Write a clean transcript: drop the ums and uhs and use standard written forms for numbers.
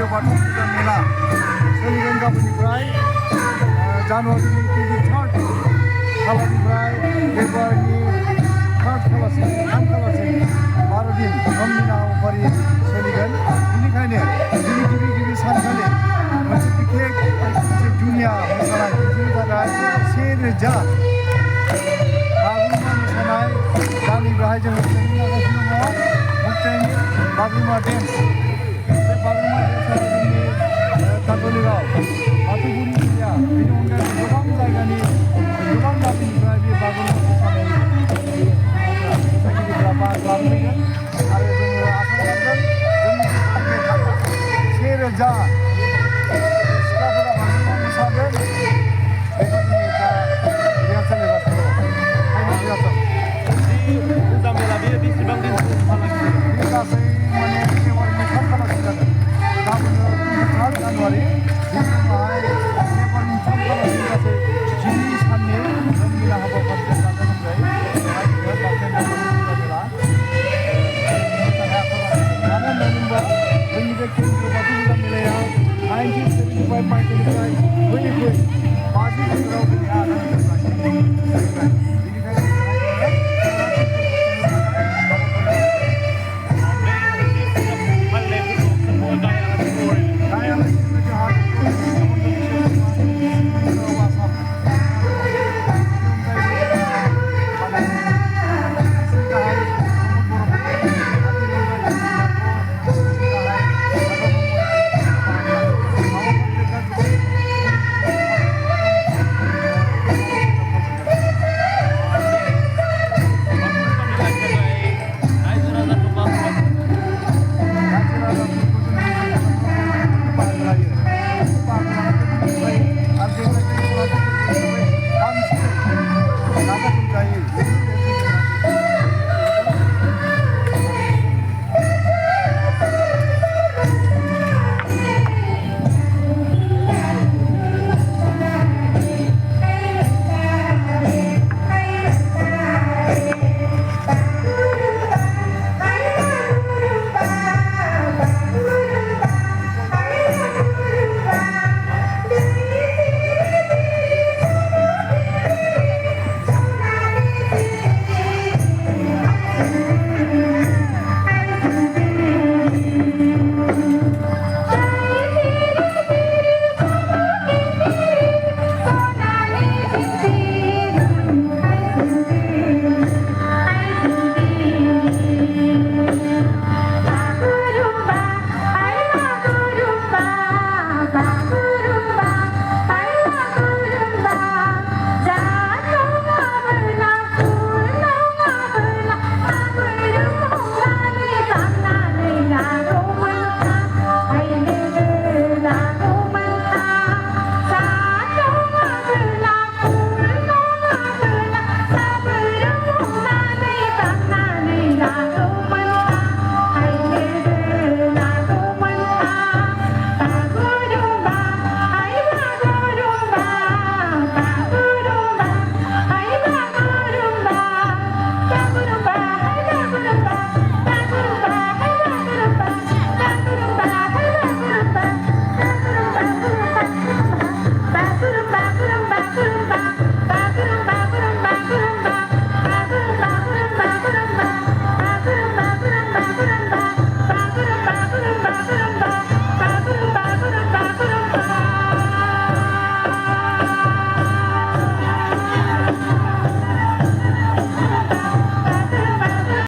केन्द्रीय बाथौ फुजा मेला सोलिगोन गाबोननिफ्राय जानुवारिनि 23 खालारनिफ्राय फेब्रुवारिनि 3 खालारसिम 12 दिन समनि हाबाफारि सोलिगोन। बेनिखायनो गिबि सानखालि मोनसे बिखेक मोनसे जुनिया मोसानाय दिन्थिनो थाखाय 1000 बागुरुम्बा मोसानाय गामि बेहाय जोङो ट्रेनिं लागासिनो दङ। मुक्तायनि बागुरुम्बा डेन्स, बे बागुरुम्बा डेन्सआ जोंनि काजलिगाव बाथौफुरि एरिया बेनि अनगायैबो गोबां जायगानि गोबां गामिनिफ्राय बे बागुरुम्बा मोसानाय मोसागिरिफ्रा बाहागो लाफैगोन आरो जोङो आसा खालामदों जोंनि 1000 सिख्लाफोरा बागुरुम्बा मोसागोन। बेखौ जोङो दा रिहार्सेल होगासिनो दङ। फाइनाल रिहार्सेल फुजा मेला बेयो बेसेबां दिनसिमहालागै बे गासै माने फेब्रुवारिनि 3 खालारसिम जागोन। गाबोनो 23 जानुवारि, बिनि उनावहाय फेब्रुवारिनि 3 खालारसिम गासै 9 साननि रंगिना हाबाफारिजों गाजा गोमजायै बेवहाय जोङो बाक्सायाव फुजा मेला मानो होनना बुङोब्ला जोंनि बे केन्द्रीय बाथौ फुजा मेलाया 1975 मायथाइनिफ्राय फैयै 50 बोसोराव दिनै आगान